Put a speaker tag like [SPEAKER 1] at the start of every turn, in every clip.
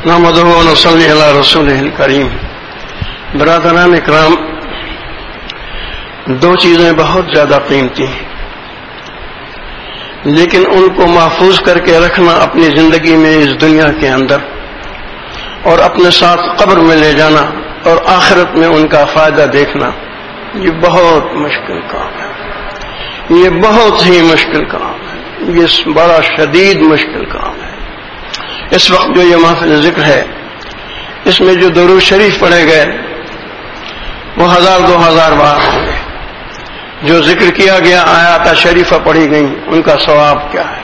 [SPEAKER 1] نحمدہ و نصلی علی رسولہ الکریم۔ برادران اکرام، دو چیزیں بہت زیادہ قیمتی ہیں، لیکن ان کو محفوظ کر کے رکھنا اپنی زندگی میں اس دنیا کے اندر اور اپنے ساتھ قبر میں لے جانا اور آخرت میں ان کا فائدہ دیکھنا، یہ بہت مشکل کام ہے، یہ بہت ہی مشکل کام ہے، یہ بڑا شدید مشکل کام ہے۔ اس وقت جو یہ محفل ذکر ہے، اس میں جو درود شریف پڑھے گئے وہ 1000-2000 بار ہوں گے، جو ذکر کیا گیا آیات شریفہ پڑھی گئیں ان کا ثواب کیا ہے۔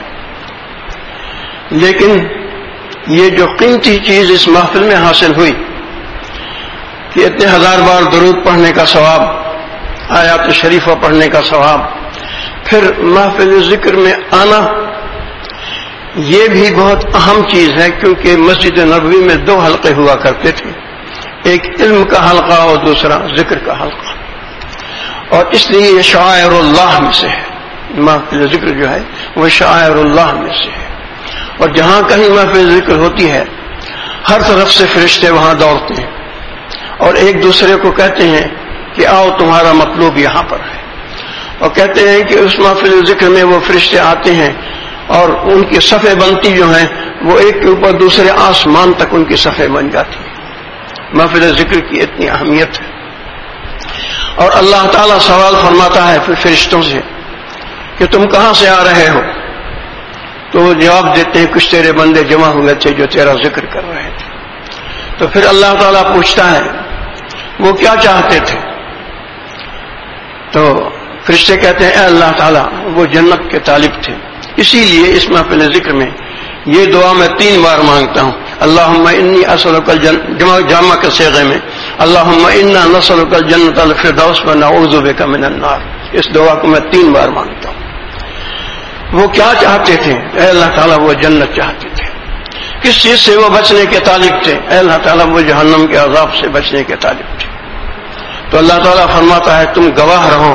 [SPEAKER 1] لیکن یہ جو قیمتی چیز اس محفل میں حاصل ہوئی کہ اتنے 1000 بار درود پڑھنے کا ثواب، آیات شریفہ پڑھنے کا ثواب، پھر محفل ذکر میں آنا، یہ بھی بہت اہم چیز ہے، کیونکہ مسجد نبوی میں 2 حلقے ہوا کرتے تھے، ایک علم کا حلقہ اور دوسرا ذکر کا حلقہ، اور اس لیے یہ شعائر اللہ میں سے ہے۔ محفل ذکر جو ہے وہ شعائر اللہ میں سے ہے، اور جہاں کہیں محفل ذکر ہوتی ہے ہر طرف سے فرشتے وہاں دوڑتے ہیں اور ایک دوسرے کو کہتے ہیں کہ آؤ تمہارا مطلوب یہاں پر ہے، اور کہتے ہیں کہ اس محفل ذکر میں وہ فرشتے آتے ہیں اور ان کی صفیں بنتی جو ہیں وہ ایک کے اوپر دوسرے آسمان تک ان کی صفیں بن جاتی ہیں۔ محفل ذکر کی اتنی اہمیت ہے، اور اللہ تعالیٰ سوال فرماتا ہے پھر فرشتوں سے کہ تم کہاں سے آ رہے ہو؟ تو وہ جواب دیتے ہیں کچھ تیرے بندے جمع ہوئے تھے جو تیرا ذکر کر رہے تھے۔ تو پھر اللہ تعالیٰ پوچھتا ہے وہ کیا چاہتے تھے؟ تو فرشتے کہتے ہیں اے اللہ تعالیٰ وہ جنت کے طالب تھے، اسی لیے اس محفل ذکر میں یہ دعا میں 3 بار مانگتا ہوں، اللہم انی اسألک جامع کے صیغے میں اللہم انا نسألک الجنۃ الفردوس ونعوذ بک من النار، اس دعا کو میں 3 بار مانگتا ہوں۔ وہ کیا چاہتے تھے؟ اے اللہ تعالیٰ وہ جنت چاہتے تھے۔ کس چیز سے وہ بچنے کے طالب تھے؟ اے اللہ تعالیٰ وہ جہنم کے عذاب سے بچنے کے طالب تھے۔ تو اللہ تعالیٰ فرماتا ہے تم گواہ رہو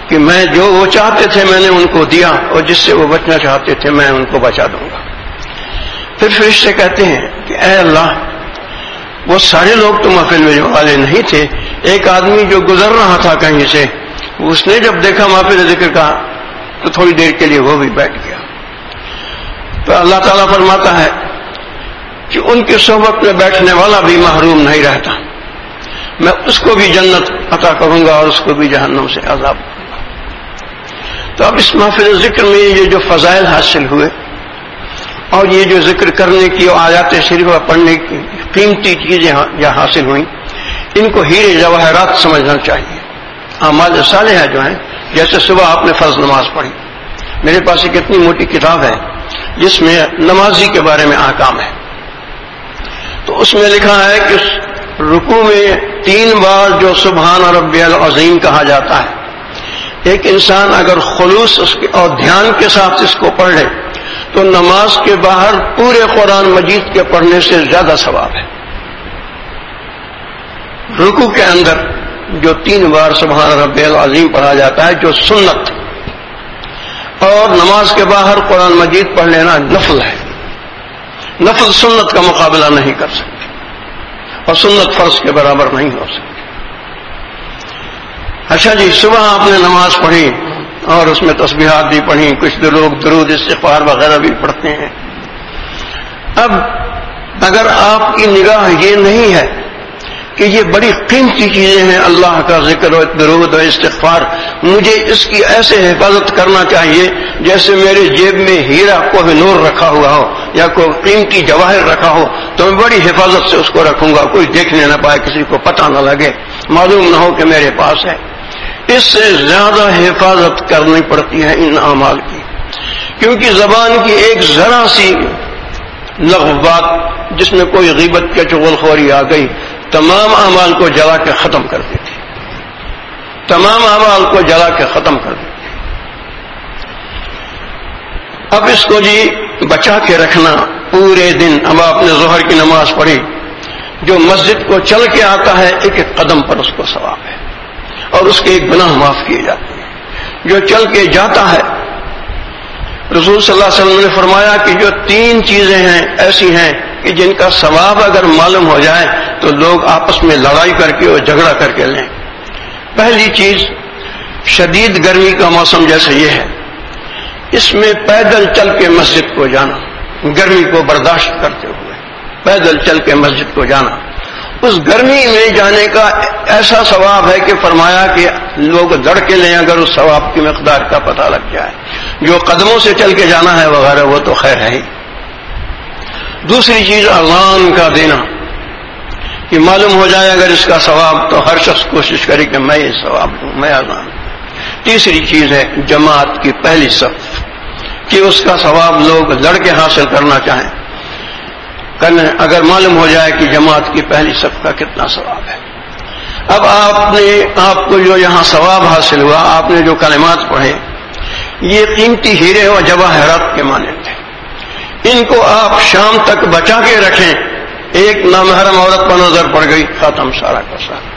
[SPEAKER 1] کہ میں جو وہ چاہتے تھے میں نے ان کو دیا، اور جس سے وہ بچنا چاہتے تھے میں ان کو بچا دوں گا۔ پھر فرشتے کہتے ہیں کہ اے اللہ وہ سارے لوگ تو محفل میں والے نہیں تھے، ایک آدمی جو گزر رہا تھا کہیں سے، اس نے جب دیکھا محفل ذکر کا تو تھوڑی دیر کے لیے وہ بھی بیٹھ گیا۔ تو اللہ تعالیٰ فرماتا ہے کہ ان کی صحبت میں بیٹھنے والا بھی محروم نہیں رہتا، میں اس کو بھی جنت عطا کروں گا اور اس کو بھی جہنم سے عذاب کروں گا۔ تو اب اس محفل ذکر میں یہ جو فضائل حاصل ہوئے اور یہ جو ذکر کرنے کی اور آیات شریفہ پڑھنے کی قیمتی چیزیں یہاں حاصل ہوئیں، ان کو ہیرے جواہرات سمجھنا چاہیے۔ اعمال صالحہ جو ہیں، جیسے صبح آپ نے فرض نماز پڑھی، میرے پاس ایک اتنی موٹی کتاب ہے جس میں نمازی کے بارے میں احکام ہے، تو اس میں لکھا ہے کہ رکوع میں 3 بار جو سبحان ربی العظیم کہا جاتا ہے، ایک انسان اگر خلوص اور دھیان کے ساتھ اس کو پڑھ لے تو نماز کے باہر پورے قرآن مجید کے پڑھنے سے زیادہ ثواب ہے۔ رکوع کے اندر جو 3 بار سبحان ربی العظیم پڑھا جاتا ہے جو سنت، اور نماز کے باہر قرآن مجید پڑھ لینا نفل ہے، نفل سنت کا مقابلہ نہیں کر سکتی، اور سنت فرض کے برابر نہیں ہو سکتی۔ اچھا جی، صبح آپ نے نماز پڑھی اور اس میں تسبیحات بھی پڑھی، کچھ لوگ درود استغفار وغیرہ بھی پڑھتے ہیں۔ اب اگر آپ کی نگاہ یہ نہیں ہے کہ یہ بڑی قیمتی چیزیں ہیں، اللہ کا ذکر و درود و استغفار، مجھے اس کی ایسے حفاظت کرنا چاہیے جیسے میرے جیب میں ہیرا کوہ نور رکھا ہوا ہو یا کوئی قیمتی جواہر رکھا ہو، تو میں بڑی حفاظت سے اس کو رکھوں گا، کوئی دیکھنے نہ پائے، کسی کو پتہ نہ لگے، معلوم نہ ہو کہ میرے پاس ہے۔ اس سے زیادہ حفاظت کرنی پڑتی ہے ان اعمال کی، کیونکہ زبان کی ایک ذرا سی لغو بات جس میں کوئی غیبت کے چغل خوری آ گئی تمام اعمال کو جلا کے ختم کر دیتی، تمام اعمال کو جلا کے ختم کر دیتی۔ اب اس کو جی بچا کے رکھنا پورے دن۔ اب آپ نے ظہر کی نماز پڑھی، جو مسجد کو چل کے آتا ہے ایک ایک قدم پر اس کو ثواب ہے، اور اس کے ایک گناہ معاف کیے جاتے ہیں۔ جو چل کے جاتا ہے، رسول صلی اللہ علیہ وسلم نے فرمایا کہ جو 3 چیزیں ہیں ایسی ہیں کہ جن کا ثواب اگر معلوم ہو جائے تو لوگ آپس میں لڑائی کر کے اور جھگڑا کر کے لیں۔ پہلی چیز، شدید گرمی کا موسم جیسے یہ ہے، اس میں پیدل چل کے مسجد کو جانا، گرمی کو برداشت کرتے ہوئے پیدل چل کے مسجد کو جانا، اس گرمی میں جانے کا ایسا ثواب ہے کہ فرمایا کہ لوگ لڑ کے لیں اگر اس ثواب کی مقدار کا پتہ لگ جائے۔ جو قدموں سے چل کے جانا ہے وغیرہ وہ تو خیر ہے ہی۔ دوسری چیز اذان کا دینا، کہ معلوم ہو جائے اگر اس کا ثواب تو ہر شخص کوشش کرے کہ میں یہ ثواب دوں، میں اذان دوں۔ تیسری چیز ہے جماعت کی پہلی صف، کہ اس کا ثواب لوگ لڑ کے حاصل کرنا چاہیں کرنے، اگر معلوم ہو جائے کہ جماعت کی پہلی صف کا کتنا ثواب ہے۔ اب آپ کو جو یہاں ثواب حاصل ہوا، آپ نے جو کلمات پڑھے، یہ قیمتی ہیرے و جواہرات کے مانند تھے، ان کو آپ شام تک بچا کے رکھیں، ایک نامحرم عورت پر نظر پڑ گئی، ختم سارا کا سارا۔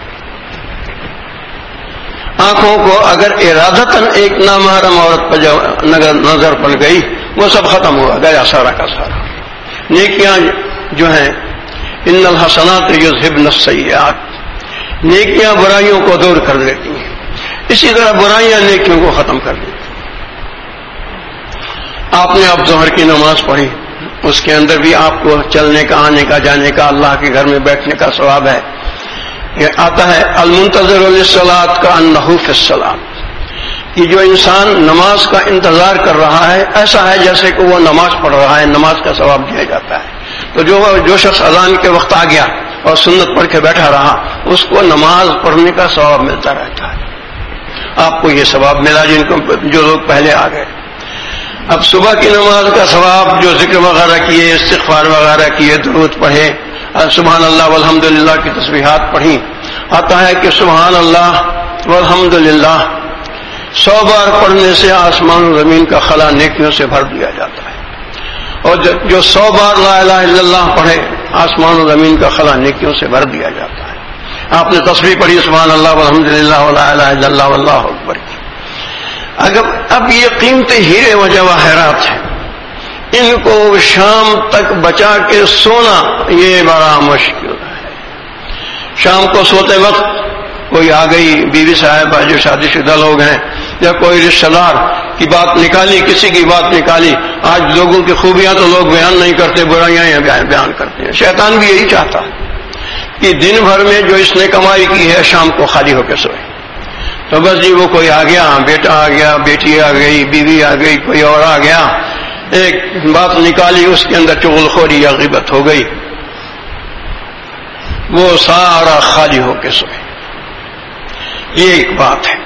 [SPEAKER 1] آنکھوں کو اگر ارادتاً ایک نامحرم عورت پر نظر پڑ گئی، وہ سب ختم ہوا، گیا سارا کا سارا۔ نیکیاں جو ہیں، ان الحسنات یذہبن السیئات، نیکیاں برائیوں کو دور کر دیتی ہیں، اسی طرح برائیاں نیکیوں کو ختم کر دیتی ہیں۔ آپ نے اب ظہر کی نماز پڑھی، اس کے اندر بھی آپ کو چلنے کا، آنے کا، جانے کا، اللہ کے گھر میں بیٹھنے کا ثواب ہے۔ یہ آتا ہے المنتظر للصلاۃ کأنہ فی الصلاۃ، کہ جو انسان نماز کا انتظار کر رہا ہے ایسا ہے جیسے کہ وہ نماز پڑھ رہا ہے، نماز کا ثواب دیا جاتا ہے۔ تو جو شخص اذان کے وقت آ گیا اور سنت پڑھ کے بیٹھا رہا، اس کو نماز پڑھنے کا ثواب ملتا رہتا ہے۔ آپ کو یہ ثواب ملا جو لوگ پہلے آ گئے۔ اب صبح کی نماز کا ثواب، جو ذکر وغیرہ کیے، استغفار وغیرہ کیے، درود پڑھے، سبحان اللہ والحمدللہ کی تسبیحات پڑھی، آتا ہے کہ سبحان اللہ والحمدللہ 100 بار پڑھنے سے آسمان و زمین کا خلا نیکیوں سے بھر دیا جاتا ہے، اور جو 100 بار لا الہ الا اللہ پڑھے، آسمان و زمین کا خلا نیکیوں سے بھر دیا جاتا ہے۔ آپ نے تسبیح پڑھی سبحان اللہ والحمدللہ ولا الہ الا اللہ واللہ اکبر کی۔ اب یہ قیمتی ہیرے و جواہرات ہیں، ان کو شام تک بچا کے سونا یہ بڑا مشکل ہے۔ شام کو سوتے وقت کوئی آ گئی بیوی صاحبہ جو شادی شدہ لوگ ہیں، یا کوئی رشتہ دار کی بات نکالی، کسی کی بات نکالی۔ آج لوگوں کی خوبیاں تو لوگ بیان نہیں کرتے، برائیاں بیان کرتے ہیں۔ شیطان بھی یہی چاہتا ہے کہ دن بھر میں جو اس نے کمائی کی ہے شام کو خالی ہو کے سوئے۔ تو بس جی وہ کوئی آ گیا، بیٹا آ گیا، بیٹی آ گئی، بیوی آ گئی، کوئی اور آ گیا، ایک بات نکالی، اس کے اندر چغلخوری یا غیبت ہو گئی، وہ سارا خالی ہو کے سوئے۔ یہ ایک بات ہے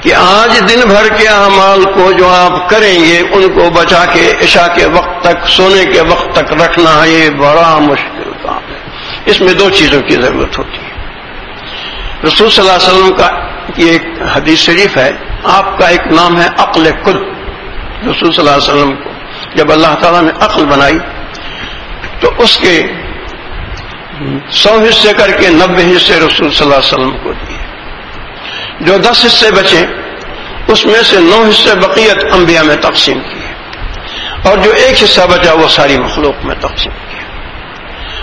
[SPEAKER 1] کہ آج دن بھر کے اعمال کو جو آپ کریں گے ان کو بچا کے عشاء کے وقت تک، سونے کے وقت تک رکھنا، یہ بڑا مشکل کام ہے۔ اس میں 2 چیزوں کی ضرورت ہوتی ہے۔ رسول صلی اللہ علیہ وسلم کا یہ ایک حدیث شریف ہے، آپ کا ایک نام ہے عقل کل۔ رسول صلی اللہ علیہ وسلم کو جب اللہ تعالیٰ نے عقل بنائی تو اس کے 100 حصے کر کے 90 حصے رسول صلی اللہ علیہ وسلم کو دیے۔ جو 10 حصے بچے اس میں سے 9 حصے بقیت انبیاء میں تقسیم کیے، اور جو 1 حصہ بچا وہ ساری مخلوق میں تقسیم کیا۔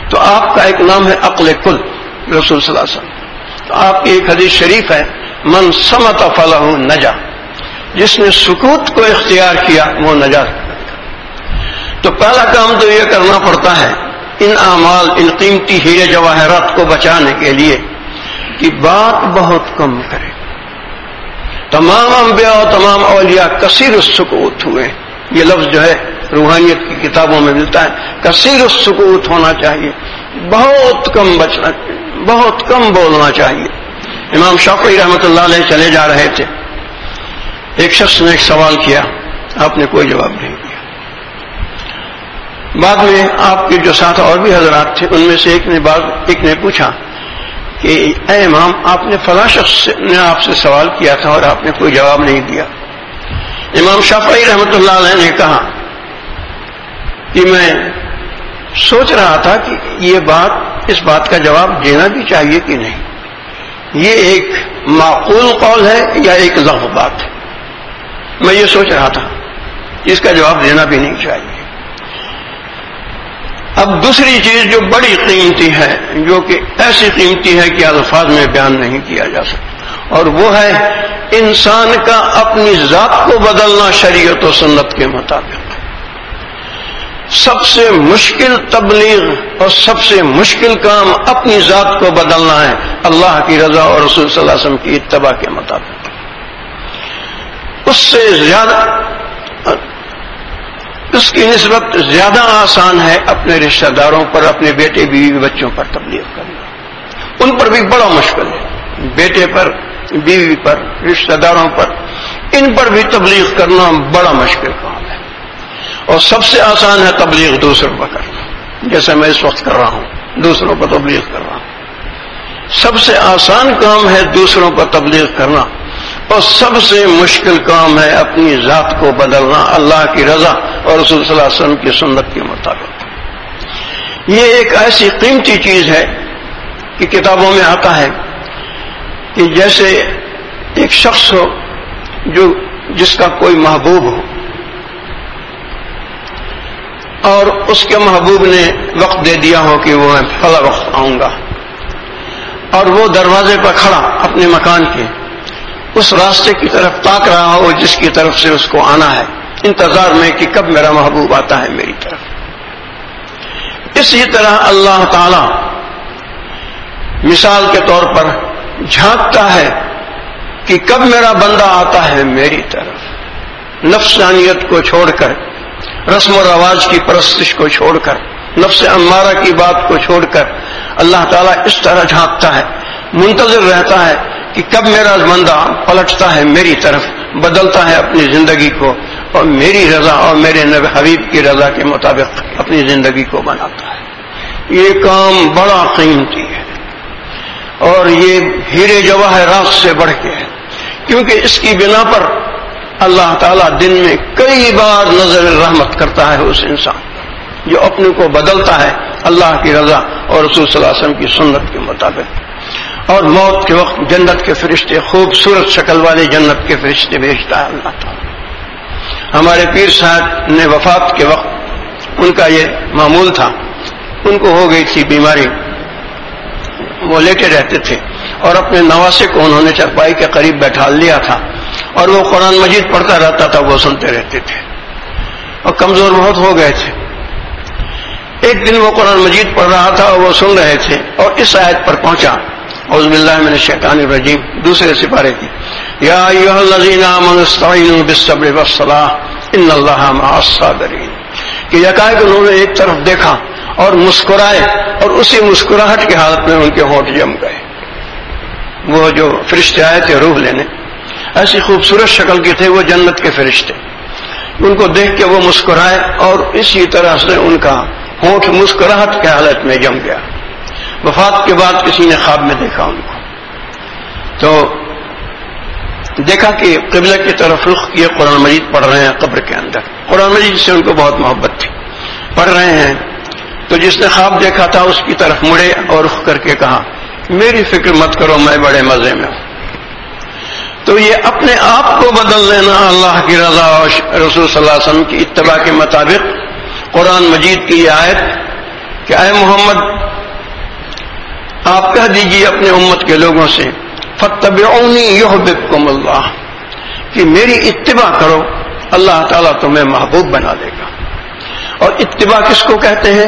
[SPEAKER 1] تو آپ کا ایک نام ہے عقل کل، رسول صلی اللہ علیہ وسلم۔ تو آپ کی ایک حدیث شریف ہے، من صمت فلہ نجا، جس نے سکوت کو اختیار کیا وہ نجات پائے گا۔ تو پہلا کام تو یہ کرنا پڑتا ہے ان اعمال، ان قیمتی ہیرے جواہرات کو بچانے کے لیے کہ بات بہت کم کرے۔ تمام انبیاء اور تمام اولیاء کثیر السکوت ہوئے، یہ لفظ جو ہے روحانیت کی کتابوں میں ملتا ہے، کثیر السکوت ہونا چاہیے، بہت کم بچنا، بہت کم بولنا چاہیے۔ امام شافعی رحمۃ اللہ علیہ چلے جا رہے تھے، ایک شخص نے ایک سوال کیا، آپ نے کوئی جواب نہیں دیا۔ بعد میں آپ کے جو ساتھ اور بھی حضرات تھے ان میں سے ایک نے پوچھا کہ اے امام، آپ نے فلاں شخص نے آپ سے سوال کیا تھا اور آپ نے کوئی جواب نہیں دیا۔ امام شافعی رحمۃ اللہ علیہ نے کہا کہ میں سوچ رہا تھا کہ اس بات کا جواب دینا بھی چاہیے کہ نہیں، یہ ایک معقول قول ہے یا ایک لغو بات ہے، میں یہ سوچ رہا تھا، اس کا جواب دینا بھی نہیں چاہیے۔ اب دوسری چیز جو بڑی قیمتی ہے، جو کہ ایسی قیمتی ہے کہ الفاظ میں بیان نہیں کیا جا سکتا، اور وہ ہے انسان کا اپنی ذات کو بدلنا شریعت و سنت کے مطابق۔ سب سے مشکل تبلیغ اور سب سے مشکل کام اپنی ذات کو بدلنا ہے، اللہ کی رضا اور رسول صلی اللہ علیہ وسلم کی اتباع کے مطابق۔ اس سے زیادہ، اس کی نسبت زیادہ آسان ہے اپنے رشتہ داروں پر، اپنے بیٹے بیوی بچوں پر تبلیغ کرنا۔ ان پر بھی بڑا مشکل ہے، بیٹے پر، بیوی پر، رشتہ داروں پر، ان پر بھی تبلیغ کرنا بڑا مشکل کام ہے۔ اور سب سے آسان ہے تبلیغ دوسروں پر کرنا، جیسے میں اس وقت کر رہا ہوں، دوسروں پر تبلیغ کر رہا ہوں۔ سب سے آسان کام ہے دوسروں پر تبلیغ کرنا، اور سب سے مشکل کام ہے اپنی ذات کو بدلنا اللہ کی رضا اور رسول صلی اللہ علیہ وسلم کی سنت کے مطابق۔ یہ ایک ایسی قیمتی چیز ہے کہ کتابوں میں آتا ہے کہ جیسے ایک شخص ہو جس کا کوئی محبوب ہو، اور اس کے محبوب نے وقت دے دیا ہو کہ وہ میں فلاں وقت آؤں گا، اور وہ دروازے پر کھڑا اپنے مکان کے اس راستے کی طرف تاک رہا ہو جس کی طرف سے اس کو آنا ہے، انتظار میں کہ کب میرا محبوب آتا ہے میری طرف۔ اسی طرح اللہ تعالی مثال کے طور پر جھانکتا ہے کہ کب میرا بندہ آتا ہے میری طرف۔ نفسانیت کو چھوڑ کر، رسم و رواج کی پرستش کو چھوڑ کر، نفس امارہ کی بات کو چھوڑ کر اللہ تعالیٰ اس طرح جھانکتا ہے، منتظر رہتا ہے کہ کب میرا بندہ پلٹتا ہے میری طرف، بدلتا ہے اپنی زندگی کو اور میری رضا اور میرے نبی حبیب کی رضا کے مطابق اپنی زندگی کو بناتا ہے۔ یہ کام بڑا قیمتی ہے اور یہ ہیرے جواہرات سے بڑھ کے ہے، کیونکہ اس کی بنا پر اللہ تعالیٰ دن میں کئی بار نظر رحمت کرتا ہے اس انسان جو اپنے کو بدلتا ہے اللہ کی رضا اور رسول صلی اللہ علیہ وسلم کی سنت کے مطابق۔ اور موت کے وقت جنت کے فرشتے، خوبصورت شکل والے جنت کے فرشتے بھیجتا ہے اللہ تعالیٰ۔ ہمارے پیر صاحب نے وفات کے وقت ان کا یہ معمول تھا، ان کو ہو گئی تھی بیماری، وہ لیٹے رہتے تھے اور اپنے نواسے کو انہوں نے چرپائی کے قریب بیٹھا لیا تھا اور وہ قرآن مجید پڑھتا رہتا تھا، وہ سنتے رہتے تھے اور کمزور بہت ہو گئے تھے۔ ایک دن وہ قرآن مجید پڑھ رہا تھا اور وہ سن رہے تھے اور اس آیت پر پہنچا، اعوذ باللہ من الشیطان الرجیم، دوسرے سپارے کی، یا ایھا الذین آمنوا استعینوا بالصبر والصلاۃ ان اللہ مع الصابرین، کہ یکایک انہوں نے ایک طرف دیکھا اور مسکرائے اور اسی مسکراہٹ کی حالت میں ان کے ہونٹ جم گئے۔ وہ جو فرشتے آئے تھے روح لینے، ایسی خوبصورت شکل کے تھے وہ جنت کے فرشتے، ان کو دیکھ کے وہ مسکرائے اور اسی طرح سے ان کا ہونٹ مسکراہٹ کی حالت میں جم گیا۔ وفات کے بعد کسی نے خواب میں دیکھا ان کو، تو دیکھا کہ قبلہ کی طرف رخ کیے قرآن مجید پڑھ رہے ہیں قبر کے اندر، قرآن مجید سے ان کو بہت محبت تھی، پڑھ رہے ہیں۔ تو جس نے خواب دیکھا تھا اس کی طرف مڑے اور رخ کر کے کہا، میری فکر مت کرو، میں بڑے مزے میں ہوں۔ تو یہ اپنے آپ کو بدل لینا اللہ کی رضا اور رسول صلی اللہ علیہ وسلم کی اتباع کے مطابق، قرآن مجید کی یہ آیت کہ اے محمد آپ کہہ دیجیے اپنے امت کے لوگوں سے، فاتبعونی یحببکم اللہ، کہ میری اتباع کرو، اللہ تعالیٰ تمہیں محبوب بنا دے گا۔ اور اتباع کس کو کہتے ہیں؟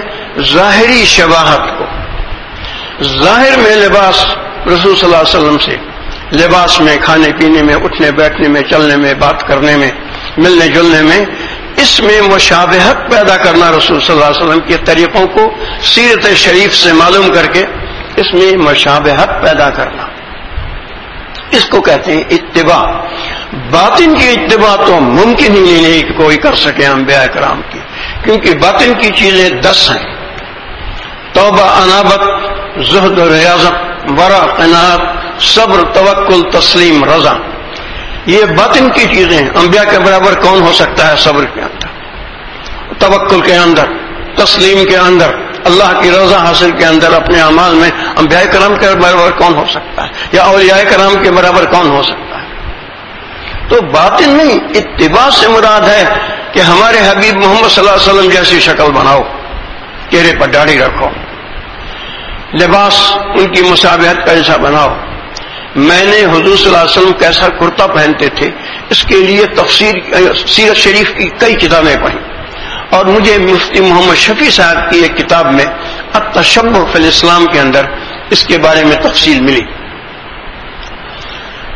[SPEAKER 1] ظاہری شباہت کو۔ ظاہر میں لباس رسول صلی اللہ علیہ وسلم سے، لباس میں، کھانے پینے میں، اٹھنے بیٹھنے میں، چلنے میں، بات کرنے میں، ملنے جلنے میں، اس میں مشابہت پیدا کرنا رسول صلی اللہ علیہ وسلم کے طریقوں کو سیرت شریف سے معلوم کر کے اس میں مشابہت پیدا کرنا، اس کو کہتے ہیں اتباع۔ باطن کی اتباع تو ممکن ہی نہیں کہ کوئی کر سکے انبیاء کرام کی، کیونکہ باطن کی چیزیں 10 ہیں، توبہ، انابت، زہد و ریاضت، ورع، قناعت، صبر، توکل، تسلیم، رضا، یہ باطن کی چیزیں ہیں۔ انبیاء کے برابر کون ہو سکتا ہے صبر کے اندر، توکل کے اندر، تسلیم کے اندر، اللہ کی رضا حاصل کے اندر، اپنے اعمال میں انبیاء کرام کے برابر کون ہو سکتا ہے، یا اولیاء کرام کے برابر کون ہو سکتا ہے؟ تو باطن نہیں، اتباع سے مراد ہے کہ ہمارے حبیب محمد صلی اللہ علیہ وسلم جیسی شکل بناؤ، چہرے پر داڑھی رکھو، لباس ان کی مشابہت کا ایسا بناؤ۔ میں نے حضور صلی اللہ علیہ وسلم کیسا کرتا پہنتے تھے اس کے لیے سیرت شریف کی کئی کتابیں پڑھی، اور مجھے مفتی محمد شفیع صاحب کی ایک کتاب میں التشبہ فی الاسلام کے اندر اس کے بارے میں تفصیل ملی۔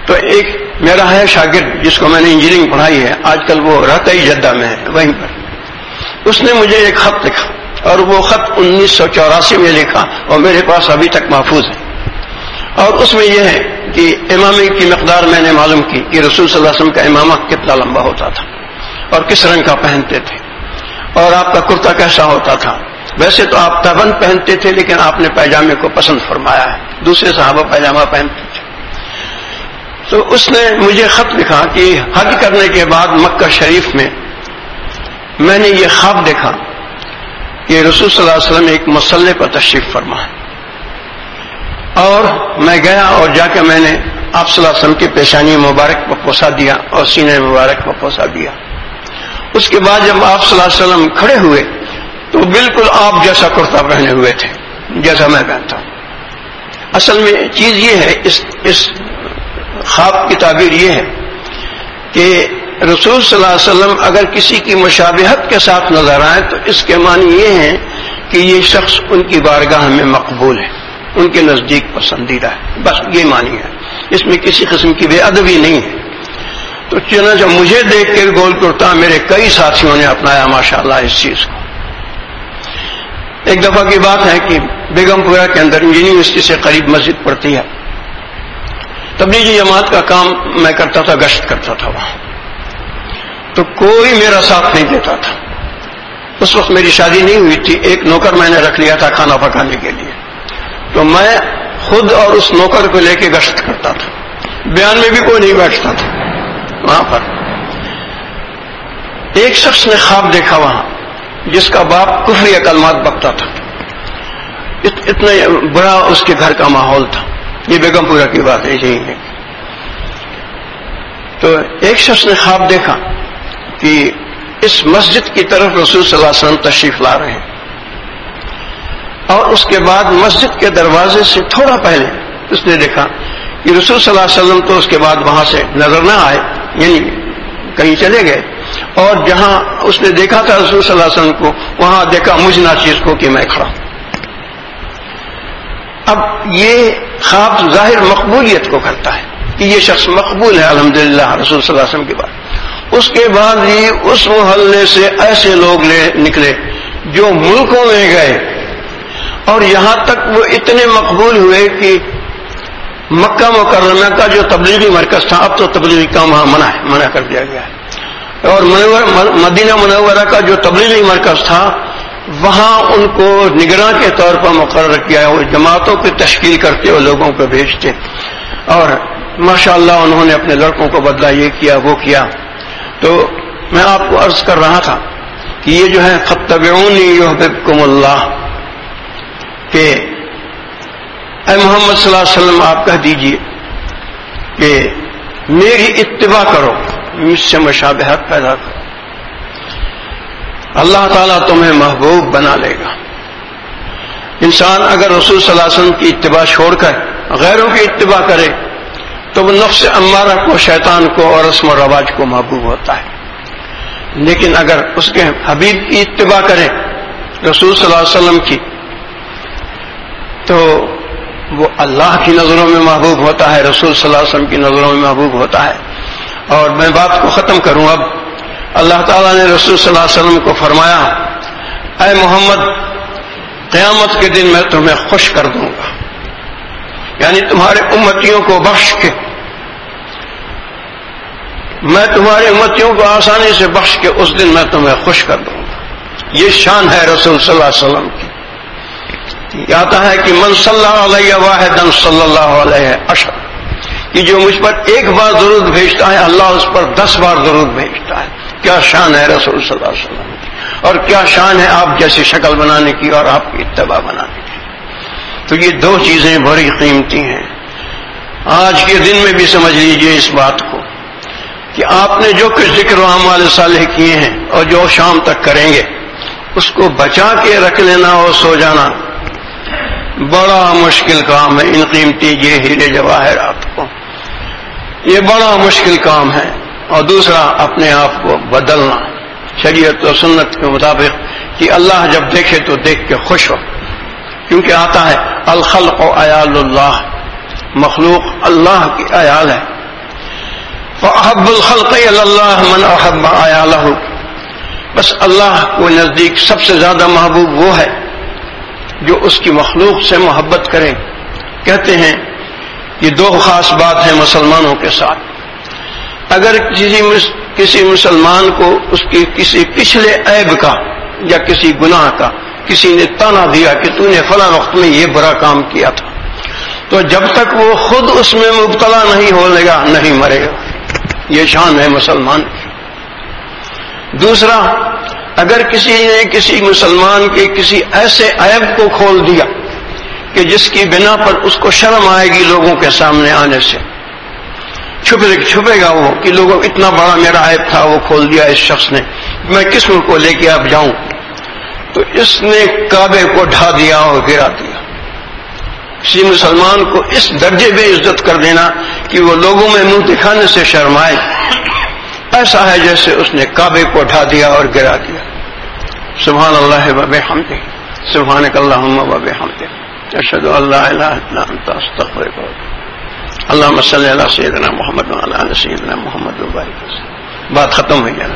[SPEAKER 1] تو ایک میرا ہے شاگرد جس کو میں نے انجینئرنگ پڑھائی ہے، آج کل وہ رہتا ہی جدہ میں ہے وہیں پر، اس نے مجھے ایک خط لکھا، اور وہ خط 1984 میں لکھا اور میرے پاس ابھی تک محفوظ ہے، اور اس میں یہ ہے کہ امامے کی مقدار میں نے معلوم کی کہ رسول صلی اللہ علیہ وسلم کا امامہ کتنا لمبا ہوتا تھا اور کس رنگ کا پہنتے تھے، اور آپ کا کرتا کیسا ہوتا تھا۔ ویسے تو آپ تبند پہنتے تھے لیکن آپ نے پیجامے کو پسند فرمایا ہے، دوسرے صحابہ پیجامہ پہنتے تھے۔ تو اس نے مجھے خط لکھا کہ حج کرنے کے بعد مکہ شریف میں نے یہ خواب دیکھا کہ رسول صلی اللہ علیہ وسلم ایک مصلی پر تشریف فرما ہے، اور میں گیا اور جا کے میں نے آپ صلی اللہ علیہ وسلم کی پیشانی مبارک پر پوسا دیا اور سینے مبارک پر پوسا دیا۔ اس کے بعد جب آپ صلی اللہ علیہ وسلم کھڑے ہوئے تو بالکل آپ جیسا کرتا پہنے ہوئے تھے جیسا میں پہنتا ہوں۔ اصل میں چیز یہ ہے، اس خواب کی تعبیر یہ ہے کہ رسول صلی اللہ علیہ وسلم اگر کسی کی مشابہت کے ساتھ نظر آئے تو اس کے معنی یہ ہے کہ یہ شخص ان کی بارگاہ میں مقبول ہے، ان کے نزدیک پسندیدہ ہے، بس یہ معنی ہے، اس میں کسی قسم کی بے ادبی نہیں ہے۔ تو چنانچہ مجھے دیکھ کے گول کرتا میرے کئی ساتھیوں نے اپنایا ماشاءاللہ اس چیز کو۔ ایک دفعہ کی بات ہے کہ بیگم پورہ کے اندر یونیورسٹی سے قریب مسجد پڑتی ہے، تبلیغی جماعت کا کام میں کرتا تھا، گشت کرتا تھا وہاں، تو کوئی میرا ساتھ نہیں دیتا تھا۔ اس وقت میری شادی نہیں ہوئی تھی، ایک نوکر میں نے رکھ لیا تھا کھانا پکانے کے لیے، تو میں خود اور اس نوکر کو لے کے گشت کرتا تھا، بیان میں بھی کوئی نہیں بیٹھتا تھا وہاں پر۔ ایک شخص نے خواب دیکھا وہاں جس کا باپ کفری کلمات بکتا تھا، اتنا بڑا اس کے گھر کا ماحول تھا، یہ بیگم پورہ کی بات ہے یہی ہے۔ تو ایک شخص نے خواب دیکھا کہ اس مسجد کی طرف رسول صلی اللہ علیہ وسلم تشریف لا رہے ہیں، اور اس کے بعد مسجد کے دروازے سے تھوڑا پہلے اس نے دیکھا کہ رسول صلی اللہ علیہ وسلم تو اس کے بعد وہاں سے نظر نہ آئے، یعنی کہیں چلے گئے، اور جہاں اس نے دیکھا تھا رسول صلی اللہ علیہ وسلم کو وہاں دیکھا مجھ ناچیز کو کہ میں کھڑا ہوں۔ اب یہ خواب ظاہر مقبولیت کو کرتا ہے کہ یہ شخص مقبول ہے الحمدللہ رسول صلی اللہ علیہ وسلم کے بعد۔ اس کے بعد ہی اس محلے سے ایسے لوگ نکلے جو ملکوں میں گئے، اور یہاں تک وہ اتنے مقبول ہوئے کہ مکہ مکرمہ کا جو تبلیغی مرکز تھا، اب تو تبلیغی کام وہاں منع کر دیا گیا ہے، اور مدینہ منورہ کا جو تبلیغی مرکز تھا وہاں ان کو نگراں کے طور پر مقرر کیا، وہ جماعتوں کی تشکیل کرتے اور لوگوں کو بھیجتے، اور ماشاءاللہ انہوں نے اپنے لڑکوں کو بدلا، یہ کیا وہ کیا۔ تو میں آپ کو عرض کر رہا تھا کہ یہ جو ہے فاتبعونی یحببکم اللہ، کہ اے محمد صلی اللہ علیہ وسلم آپ کہہ دیجئے کہ میری اتباع کرو، مجھ سے مشابہت پیدا کرو، اللہ تعالیٰ تمہیں محبوب بنا لے گا۔ انسان اگر رسول صلی اللہ علیہ وسلم کی اتباع چھوڑ کر غیروں کی اتباع کرے تو وہ نفس امارہ کو، شیطان کو اور رسم و رواج کو محبوب ہوتا ہے، لیکن اگر اس کے حبیب کی اتباع کرے رسول صلی اللہ علیہ وسلم کی تو وہ اللہ کی نظروں میں محبوب ہوتا ہے، رسول صلی اللہ علیہ وسلم کی نظروں میں محبوب ہوتا ہے۔ اور میں بات کو ختم کروں، اب اللہ تعالیٰ نے رسول صلی اللہ علیہ وسلم کو فرمایا اے محمد قیامت کے دن میں تمہیں خوش کر دوں گا، یعنی تمہارے امتیوں کو بخش کے، میں تمہارے امتیوں کو آسانی سے بخش کے اس دن میں تمہیں خوش کر دوں گا۔ یہ شان ہے رسول صلی اللہ علیہ وسلم کی۔ یہ آتا ہے کہ من صلی علیہ واحدا صلی اللہ علیہ عشر، کہ جو مجھ پر ایک بار درود بھیجتا ہے اللہ اس پر 10 بار درود بھیجتا ہے۔ کیا شان ہے رسول صلی اللہ علیہ وسلم کی، اور کیا شان ہے آپ جیسی شکل بنانے کی اور آپ کی اتباع بنانے کی۔ تو یہ دو چیزیں بڑی قیمتی ہیں، آج کے دن میں بھی سمجھ لیجئے اس بات کو کہ آپ نے جو کچھ ذکر و اعمال صالح کیے ہیں اور جو شام تک کریں گے اس کو بچا کے رکھ لینا اور سو جانا بڑا مشکل کام ہے. ان قیمتی یہ ہیرے جواہرات کو یہ بڑا مشکل کام ہے. اور دوسرا اپنے آپ کو بدلنا شریعت و سنت کے مطابق کہ اللہ جب دیکھے تو دیکھ کے خوش ہو, کیونکہ آتا ہے الخلق عیال اللہ, مخلوق اللہ کی عیال ہے. فأحب الخلق الی اللہ من احب عیالہ, بس اللہ کو نزدیک سب سے زیادہ محبوب وہ ہے جو اس کی مخلوق سے محبت کرے. کہتے ہیں یہ دو خاص بات ہے مسلمانوں کے ساتھ. اگر کسی مسلمان کو اس کی کسی پچھلے عیب کا یا کسی گناہ کا کسی نے تانا دیا کہ تو نے فلاں وقت میں یہ برا کام کیا تھا, تو جب تک وہ خود اس میں مبتلا نہیں ہو لے گا نہیں مرے گا. یہ شان ہے مسلمان کی. دوسرا, اگر کسی نے کسی مسلمان کے کسی ایسے عیب کو کھول دیا کہ جس کی بنا پر اس کو شرم آئے گی لوگوں کے سامنے آنے سے, چھپے گا وہ کہ لوگوں اتنا بڑا میرا عیب تھا وہ کھول دیا اس شخص نے, میں کس ملک کو لے کے اب جاؤں, تو اس نے کعبے کو ڈھا دیا اور گرا دیا. کسی مسلمان کو اس درجے بے عزت کر دینا کہ وہ لوگوں میں منہ دکھانے سے شرمائے, ایسا ہے جیسے اس نے کعبے کو ڈھا دیا اور گرا دیا. سبحان اللہ و بحمدہ, سبحانک اللہم و بحمدک, اشہد ان لا الہ الا انت استغفرک. اللہم صلی علی سیدنا محمد وعلی آل سیدنا محمد وبارک وسلم. بات ختم ہو گیا.